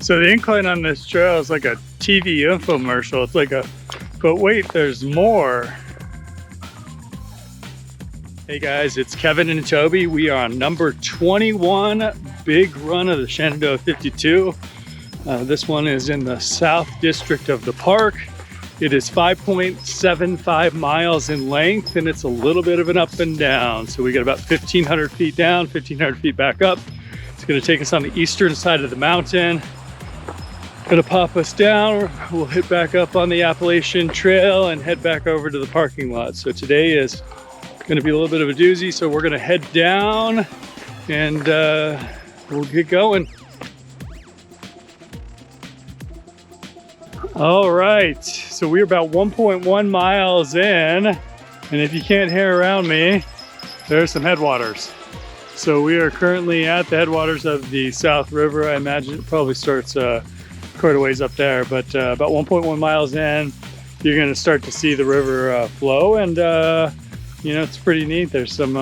So the incline on this trail is like a TV infomercial. It's like a, but wait, there's more. Hey guys, it's Kevin and Toby. We are on number 21 big run of the Shenandoah 52. This one is in the South District of the park. It is 5.75 miles in length, and it's a little bit of an up and down. So we got about 1,500 feet down, 1,500 feet back up. It's gonna take us on the eastern side of the mountain. Gonna pop us down. We'll hit back up on the Appalachian Trail and head back over to the parking lot. So today is gonna be a little bit of a doozy. So we're gonna head down and we'll get going. All right, so we're about 1.1 miles in, and if you can't hear around me, there's some headwaters. So we are currently at the headwaters of the South River. I imagine it probably starts quite a ways up there, but about 1.1 miles in, you're gonna start to see the river flow, and you know, it's pretty neat. There's some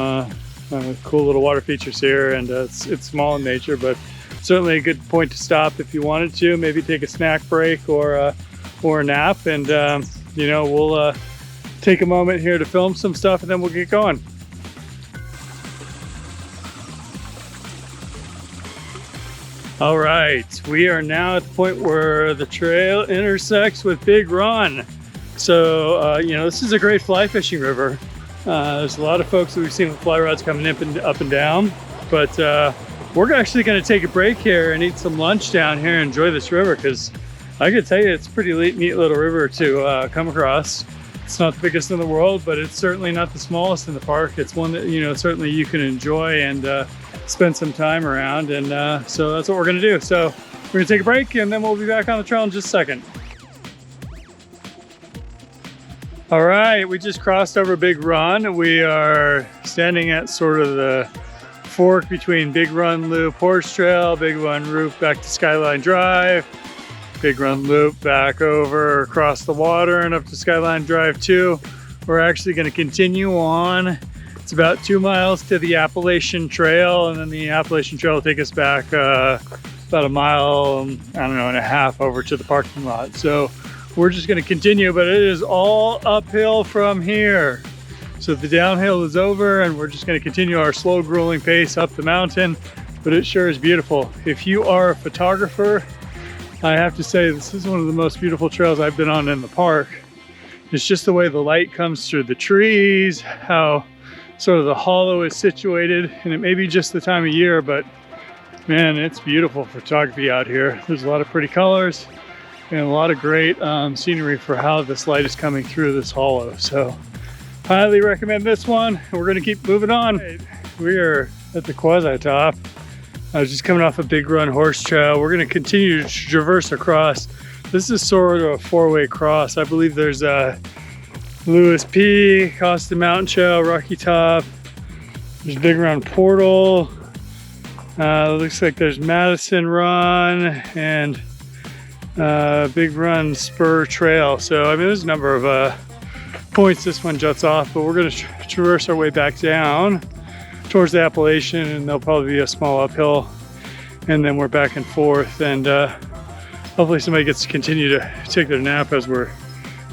cool little water features here, and it's small in nature, but certainly a good point to stop if you wanted to. Maybe take a snack break or a nap, and you know, we'll take a moment here to film some stuff, and then we'll get going. All right, we are now at the point where the trail intersects with Big Run. So you know, this is a great fly fishing river. There's a lot of folks that we've seen with fly rods coming up and down, but we're actually going to take a break here and eat some lunch down here and enjoy this river, because I could tell you it's a pretty neat little river to come across. It's not the biggest in the world, but it's certainly not the smallest in the park. It's one that, you know, certainly you can enjoy and spend some time around, and so that's what we're going to do. So we're going to take a break, and then we'll be back on the trail in just a second. All right, we just crossed over Big Run. We are standing at sort of the fork between Big Run Loop Horse Trail, Big Run Loop back to Skyline Drive, Big Run Loop back over across the water and up to Skyline Drive 2. We're actually going to continue on. It's about 2 miles to the Appalachian Trail, and then the Appalachian Trail will take us back about a mile, I don't know, and a half over to the parking lot. So we're just going to continue, but it is all uphill from here. So the downhill is over, and we're just going to continue our slow grueling pace up the mountain, but it sure is beautiful. If you are a photographer, I have to say this is one of the most beautiful trails I've been on in the park. It's just the way the light comes through the trees, how sort of the hollow is situated, and it may be just the time of year, but man, it's beautiful photography out here. There's a lot of pretty colors and a lot of great scenery for how this light is coming through this hollow. So highly recommend this one. We're going to keep moving on. We are at the quasi top. I was just coming off a Big Run Horse Trail. We're going to continue to traverse across. This is sort of a four-way cross. I believe there's Lewis Peak, Austin Mountain Trail, Rocky Top. There's Big Run Portal. Looks like there's Madison Run and Big Run Spur Trail. So I mean, there's a number of points this one juts off, but we're going to traverse our way back down towards the Appalachian, and there'll probably be a small uphill, and then we're back and forth, and hopefully somebody gets to continue to take their nap as we're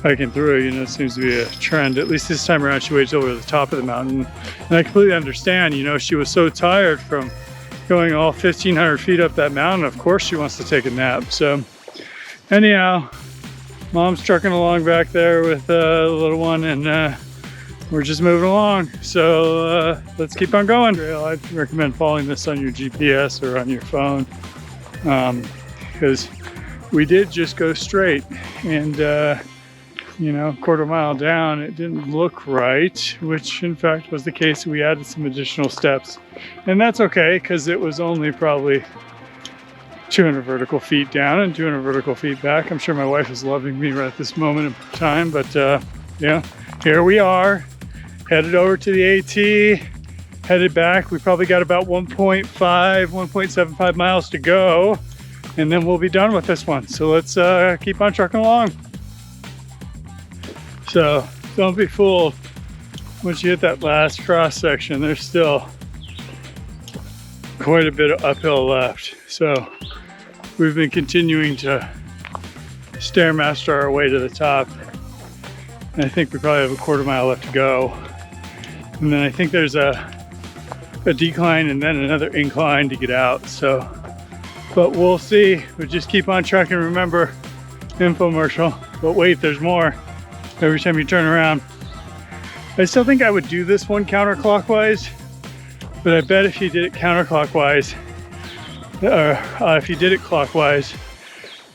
hiking through. You know, it seems to be a trend. At least this time around she waits over the top of the mountain, and I completely understand. You know, she was so tired from going all 1,500 feet up that mountain. Of course she wants to take a nap. So anyhow, Mom's trucking along back there with the little one, and we're just moving along. So let's keep on going. I'd recommend following this on your GPS or on your phone, because we did just go straight, and you know, a quarter mile down, it didn't look right, which in fact was the case. We added some additional steps, and that's okay, because it was only probably 200 vertical feet down and 200 vertical feet back. I'm sure my wife is loving me right at this moment in time, but yeah, here we are, headed over to the AT, headed back. We probably got about 1.75 miles to go, and then we'll be done with this one. So let's keep on trucking along. So don't be fooled. Once you hit that last cross section, there's still quite a bit of uphill left. So we've been continuing to stairmaster our way to the top. And I think we probably have a quarter mile left to go. And then I think there's a decline and then another incline to get out. So, but we'll see. We'll just keep on trucking. Remember, infomercial. But wait, there's more every time you turn around. I still think I would do this one counterclockwise, but I bet if you did it counterclockwise, or if you did it clockwise,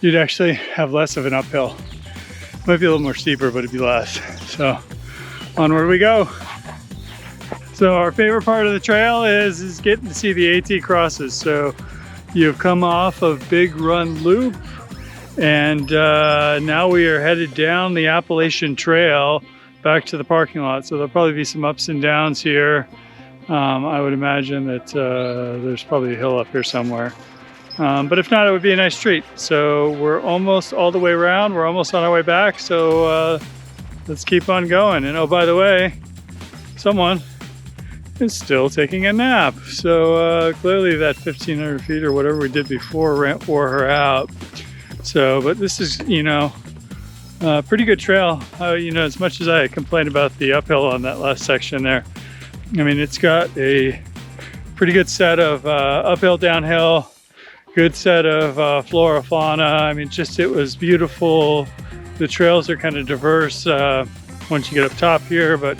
you'd actually have less of an uphill. Might be a little more steeper, but it'd be less. So onward we go. So our favorite part of the trail is getting to see the AT crosses. So you've come off of Big Run Loop, and now we are headed down the Appalachian Trail back to the parking lot. So there'll probably be some ups and downs here. I would imagine that there's probably a hill up here somewhere. But if not, it would be a nice treat. So we're almost all the way around. We're almost on our way back. So let's keep on going. And oh, by the way, someone is still taking a nap. So clearly that 1,500 feet or whatever we did before wore her out. So, but this is, you know, pretty good trail. You know, as much as I complained about the uphill on that last section there, I mean, it's got a pretty good set of uphill, downhill, good set of flora, fauna. I mean, just, it was beautiful. The trails are kind of diverse once you get up top here, but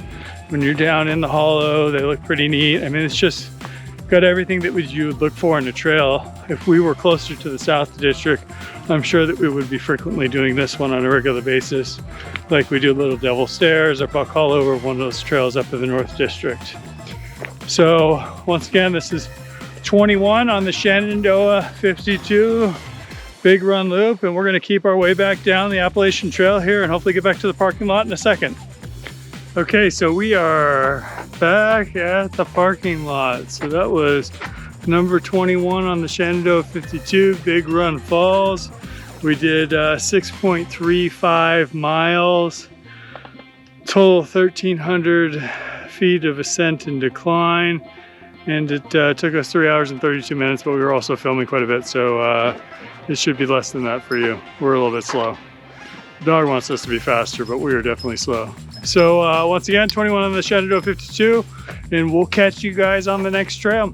when you're down in the hollow, they look pretty neat. I mean, it's just got everything that you would look for in a trail. If we were closer to the South District, I'm sure that we would be frequently doing this one on a regular basis, like we do Little Devil Stairs or Buck Hollow, or one of those trails up in the North District. So once again, this is 21 on the Shenandoah 52 Big Run Loop, and we're going to keep our way back down the Appalachian Trail here and hopefully get back to the parking lot in a second. Okay, so we are back at the parking lot. So that was number 21 on the Shenandoah 52 Big Run Falls. We did 6.35 miles, total 1,300 feet of ascent and decline. And it took us 3 hours and 32 minutes, but we were also filming quite a bit, so it should be less than that for you. We're a little bit slow. The dog wants us to be faster, but we are definitely slow. So once again, 21 on the Shenandoah 52, and we'll catch you guys on the next trail.